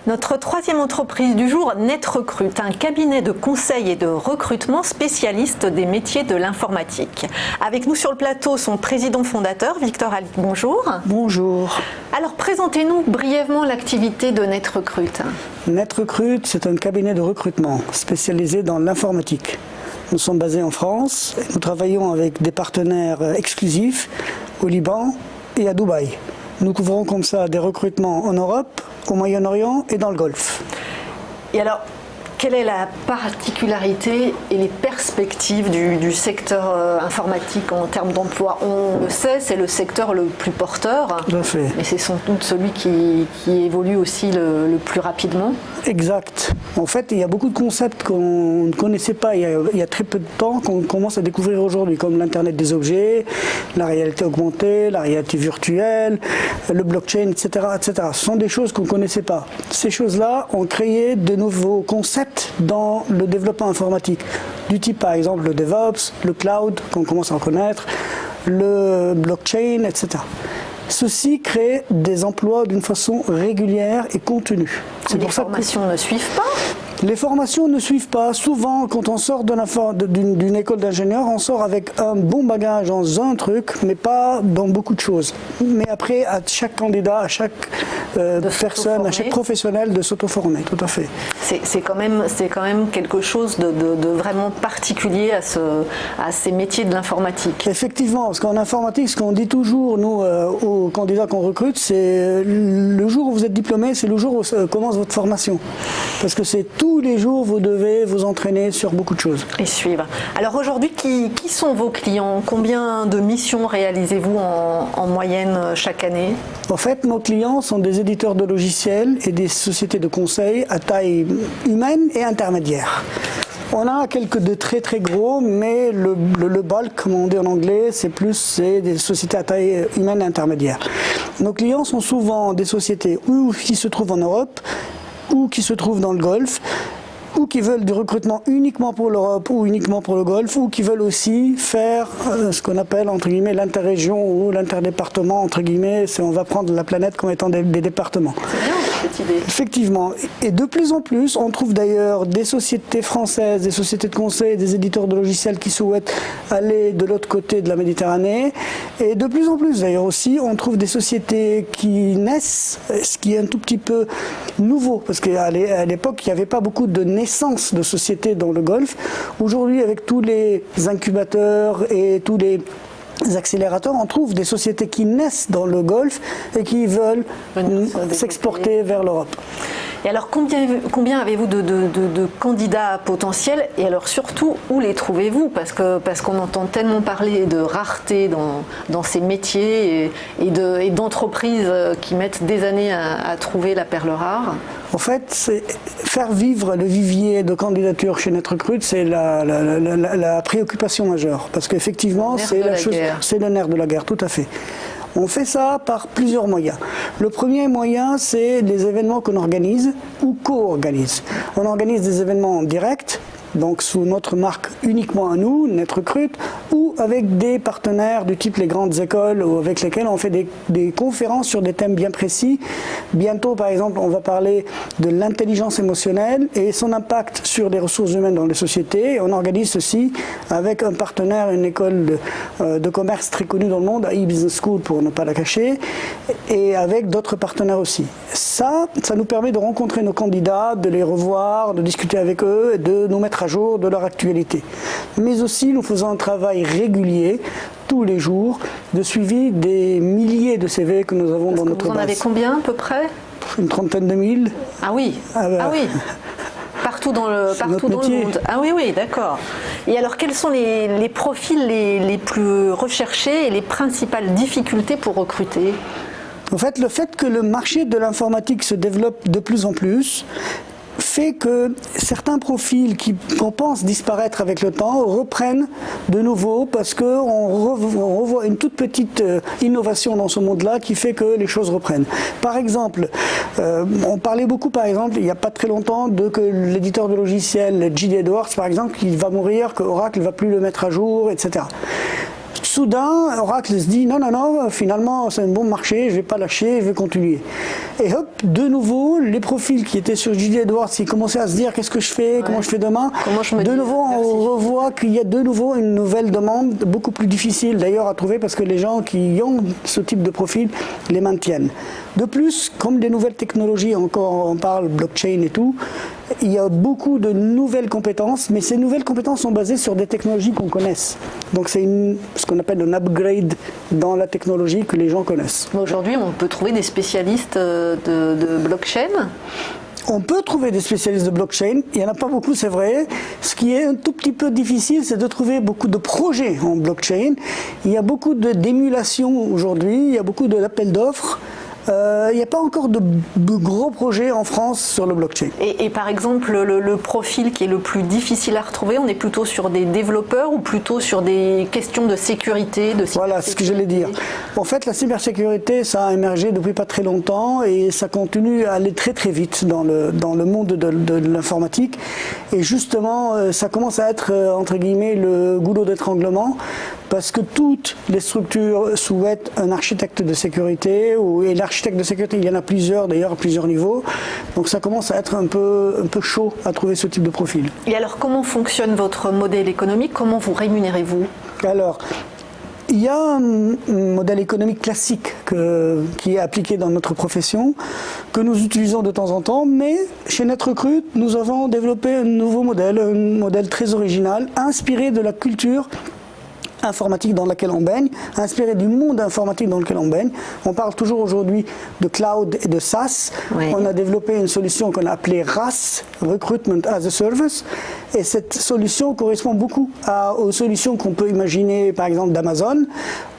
Notre troisième entreprise du jour, NetRecrut, un cabinet de conseil et de recrutement spécialiste des métiers de l'informatique. Avec nous sur le plateau, son président fondateur, Victor Allick, bonjour. Bonjour. Alors, présentez-nous brièvement l'activité de NetRecrut. NetRecrut, c'est un cabinet de recrutement spécialisé dans l'informatique. Nous sommes basés en France et nous travaillons avec des partenaires exclusifs au Liban et à Dubaï. Nous couvrons comme ça des recrutements en Europe, au Moyen-Orient et dans le Golfe. Et alors, quelle est la particularité et les perspectives du secteur informatique en termes d'emploi? On le sait, c'est le secteur le plus porteur, Tout à fait. mais c'est sans doute celui qui évolue aussi le plus rapidement. Exact. En fait, il y a beaucoup de concepts qu'on ne connaissait pas il y a très peu de temps, qu'on commence à découvrir aujourd'hui, comme l'Internet des objets, la réalité augmentée, la réalité virtuelle, le blockchain, etc., etc. Ce sont des choses qu'on ne connaissait pas. Ces choses-là ont créé de nouveaux concepts dans le développement informatique, du type par exemple le DevOps, le cloud, qu'on commence à en connaître, le blockchain, etc. Ceci crée des emplois d'une façon régulière et continue. Les formations ne suivent pas? Les formations ne suivent pas. Souvent, quand on sort d'une école d'ingénieur, on sort avec un bon bagage dans un truc, mais pas dans beaucoup de choses. Mais après, à chaque candidat, à chaque personne, à chaque professionnel de s'auto-former, tout à fait. C'est quand même quelque chose de vraiment particulier à ces métiers de l'informatique. Effectivement, parce qu'en informatique, ce qu'on dit toujours, nous, aux candidats qu'on recrute, c'est le jour où vous êtes diplômé, c'est le jour où commence votre formation. Parce que c'est tous les jours, vous devez vous entraîner sur beaucoup de choses. Et suivre. Alors aujourd'hui, qui sont vos clients? Combien de missions réalisez-vous en moyenne chaque année? En fait, nos clients sont des éditeurs de logiciels et des sociétés de conseil à taille humaine et intermédiaire. On a quelques de très très gros, mais le bulk, comme on dit en anglais, c'est des sociétés à taille humaine et intermédiaire. Nos clients sont souvent des sociétés qui se trouvent en Europe, ou qui se trouvent dans le Golfe, ou qui veulent du recrutement uniquement pour l'Europe ou uniquement pour le Golfe, ou qui veulent aussi faire ce qu'on appelle entre guillemets l'interrégion ou l'interdépartement, entre guillemets, on va prendre la planète comme étant des départements. C'est bien cette idée. Effectivement. Et de plus en plus, on trouve d'ailleurs des sociétés françaises, des sociétés de conseil, des éditeurs de logiciels qui souhaitent aller de l'autre côté de la Méditerranée. Et de plus en plus d'ailleurs aussi, on trouve des sociétés qui naissent, ce qui est un tout petit peu nouveau, parce qu'à l'époque, il n'y avait pas beaucoup de naissance de sociétés dans le Golfe. Aujourd'hui, avec tous les incubateurs et tous les accélérateurs, on trouve des sociétés qui naissent dans le Golfe et qui veulent s'exporter vers l'Europe. Et alors, combien avez-vous de candidats potentiels? Et alors surtout, où les trouvez-vous? Parce qu'on entend tellement parler de rareté dans ces métiers et d'entreprises qui mettent des années à trouver la perle rare. En fait, c'est faire vivre le vivier de candidature chez NetRecrut, c'est la préoccupation majeure. Parce qu'effectivement, c'est le nerf de la guerre, tout à fait. On fait ça par plusieurs moyens. Le premier moyen, c'est les événements qu'on organise ou co-organise. On organise des événements en direct, donc sous notre marque uniquement à nous, NetRecrut, ou avec des partenaires du type les grandes écoles ou avec lesquels on fait des conférences sur des thèmes bien précis. Bientôt, par exemple, on va parler de l'intelligence émotionnelle et son impact sur les ressources humaines dans les sociétés. Et on organise ceci avec un partenaire, une école de commerce très connue dans le monde, e-Business School pour ne pas la cacher, et avec d'autres partenaires aussi. Ça nous permet de rencontrer nos candidats, de les revoir, de discuter avec eux et de nous mettre à jour de leur actualité. Mais aussi, nous faisons un travail régulier, tous les jours, de suivi des milliers de CV que nous avons dans notre base. Vous en avez combien à peu près? Une trentaine de mille. Ah oui, ah oui. Partout dans le monde. Ah oui, oui, d'accord. Et alors, quels sont les profils les plus recherchés et les principales difficultés pour recruter? En fait, le fait que le marché de l'informatique se développe de plus en plus fait que certains profils qu'on pense disparaître avec le temps reprennent de nouveau parce qu'on revoit une toute petite innovation dans ce monde-là qui fait que les choses reprennent. Par exemple, on parlait beaucoup, par exemple, il n'y a pas très longtemps, que l'éditeur de logiciels J.D. Edwards, par exemple, il va mourir, que Oracle ne va plus le mettre à jour, etc. soudain, Oracle se dit non, finalement c'est un bon marché, je ne vais pas lâcher, je vais continuer. Et hop, de nouveau, les profils qui étaient sur J.D. Edwards, ils commençaient à se dire qu'est-ce que je fais, comment je fais demain. De nouveau, on revoit qu'il y a de nouveau une nouvelle demande, beaucoup plus difficile d'ailleurs à trouver parce que les gens qui ont ce type de profil les maintiennent. De plus, comme des nouvelles technologies, encore on parle blockchain et tout, il y a beaucoup de nouvelles compétences, mais ces nouvelles compétences sont basées sur des technologies qu'on connaisse. Donc c'est ce qu'on appelle un upgrade dans la technologie que les gens connaissent. Aujourd'hui, on peut trouver des spécialistes de blockchain. On peut trouver des spécialistes de blockchain, il n'y en a pas beaucoup, c'est vrai. Ce qui est un tout petit peu difficile, c'est de trouver beaucoup de projets en blockchain. Il y a beaucoup d'émulation aujourd'hui, il y a beaucoup d'appels d'offres. Il n'y a pas encore de gros projets en France sur le blockchain. Et par exemple, le profil qui est le plus difficile à retrouver, on est plutôt sur des développeurs ou plutôt sur des questions de sécurité, Voilà ce que j'allais dire. En fait, la cybersécurité, ça a émergé depuis pas très longtemps et ça continue à aller très très vite dans le monde de l'informatique. Et justement, ça commence à être, entre guillemets, le goulot d'étranglement. Parce que toutes les structures souhaitent un architecte de sécurité, et l'architecte de sécurité, il y en a plusieurs d'ailleurs, à plusieurs niveaux. Donc ça commence à être un peu chaud à trouver ce type de profil. Et alors comment fonctionne votre modèle économique? Comment vous rémunérez-vous? Alors, il y a un modèle économique classique qui est appliqué dans notre profession, que nous utilisons de temps en temps, mais chez NetRecruit, nous avons développé un nouveau modèle, un modèle très original, inspiré de la culture informatique dans laquelle on baigne, inspiré du monde informatique dans lequel on baigne. On parle toujours aujourd'hui de cloud et de SaaS. Oui. On a développé une solution qu'on a appelée RAS, Recruitment as a Service, et cette solution correspond beaucoup aux solutions qu'on peut imaginer, par exemple d'Amazon,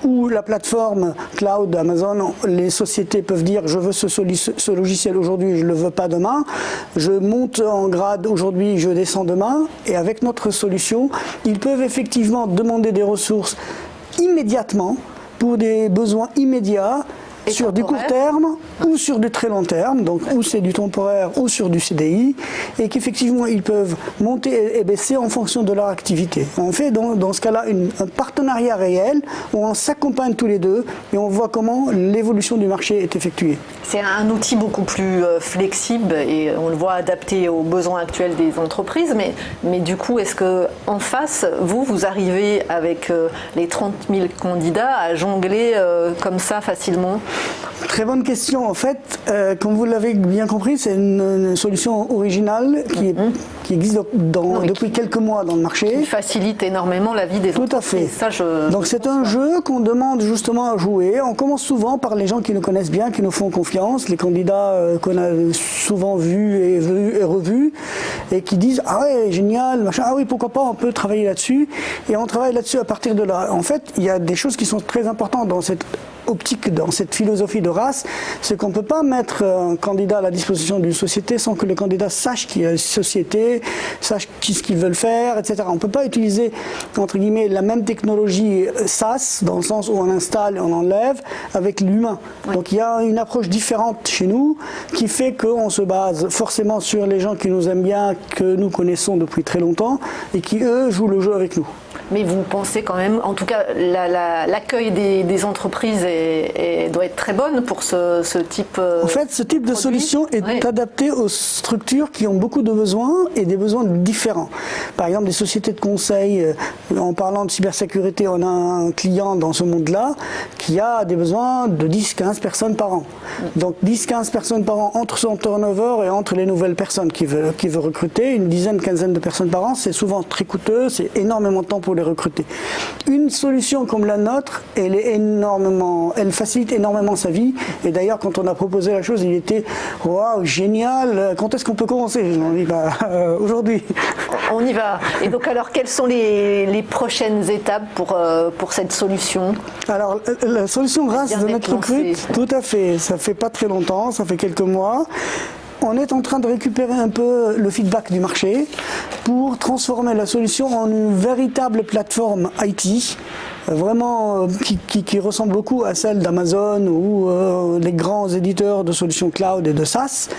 où la plateforme cloud d'Amazon, les sociétés peuvent dire je veux ce logiciel aujourd'hui, je ne le veux pas demain, je monte en grade aujourd'hui, je descends demain, et avec notre solution, ils peuvent effectivement demander des ressources immédiatement pour des besoins immédiats et sur du court terme ou sur du très long terme, donc ou c'est du temporaire ou sur du CDI, et qu'effectivement ils peuvent monter et baisser en fonction de leur activité. On fait dans ce cas-là un partenariat réel où on s'accompagne tous les deux et on voit comment l'évolution du marché est effectuée. C'est un outil beaucoup plus flexible et on le voit adapté aux besoins actuels des entreprises, mais du coup, est-ce qu'en face, vous arrivez avec les 30 000 candidats à jongler comme ça facilement? Très bonne question. En fait, comme vous l'avez bien compris, c'est une solution originale qui existe depuis quelques mois dans le marché. Qui facilite énormément la vie des entreprises. Tout à fait. Ça, donc c'est un jeu qu'on demande justement à jouer. On commence souvent par les gens qui nous connaissent bien, qui nous font confiance, les candidats qu'on a souvent vus et revus, et qui disent « Ah ouais, génial, machin, ah oui, pourquoi pas, on peut travailler là-dessus ». Et on travaille là-dessus à partir de là. En fait, il y a des choses qui sont très importantes dans cette optique, dans cette philosophie de race, c'est qu'on ne peut pas mettre un candidat à la disposition d'une société sans que le candidat sache qu'il y a une société, sache ce qu'ils veulent faire, etc. On ne peut pas utiliser, entre guillemets, la même technologie SaaS, dans le sens où on installe et on enlève, avec l'humain. Oui. Donc il y a une approche différente chez nous qui fait qu'on se base forcément sur les gens qui nous aiment bien, que nous connaissons depuis très longtemps, et qui, eux, jouent le jeu avec nous. Mais vous pensez quand même, en tout cas, l'accueil des entreprises doit être très bonne pour ce type En fait, ce type de solution est adapté aux structures qui ont beaucoup de besoins et des besoins différents. Par exemple, des sociétés de conseil, en parlant de cybersécurité, on a un client dans ce monde-là qui a des besoins de 10-15 personnes par an. Donc 10-15 personnes par an entre son turnover et entre les nouvelles personnes qu'il veut recruter, une dizaine, quinzaine de personnes par an, c'est souvent très coûteux, c'est énormément de temps pour les recruter. Une solution comme la nôtre, elle facilite énormément sa vie. Et d'ailleurs, quand on a proposé la chose, il était waouh, génial. Quand est-ce qu'on peut commencer? On dit aujourd'hui. On y va. Et donc, alors, quelles sont les prochaines étapes pour cette solution? Alors, la solution RAS de NetRecruit, tout à fait. Ça fait pas très longtemps, ça fait quelques mois. On est en train de récupérer un peu le feedback du marché pour transformer la solution en une véritable plateforme IT, vraiment qui ressemble beaucoup à celle d'Amazon ou les grands éditeurs de solutions cloud et de SaaS,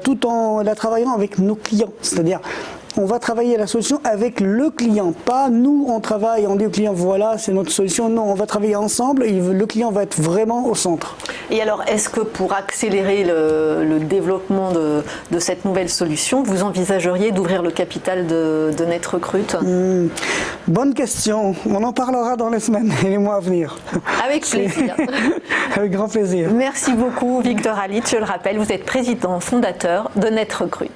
tout en la travaillant avec nos clients. C'est-à-dire, on va travailler la solution avec le client. Pas nous, on travaille, on dit au client, voilà, c'est notre solution. Non, on va travailler ensemble et le client va être vraiment au centre. Et alors, est-ce que pour accélérer le développement de cette nouvelle solution, vous envisageriez d'ouvrir le capital de NetRecruit? Bonne question. On en parlera dans les semaines et les mois à venir. Avec plaisir. Avec grand plaisir. Merci beaucoup, Victor Halit. Je le rappelle, vous êtes président fondateur de NetRecruit.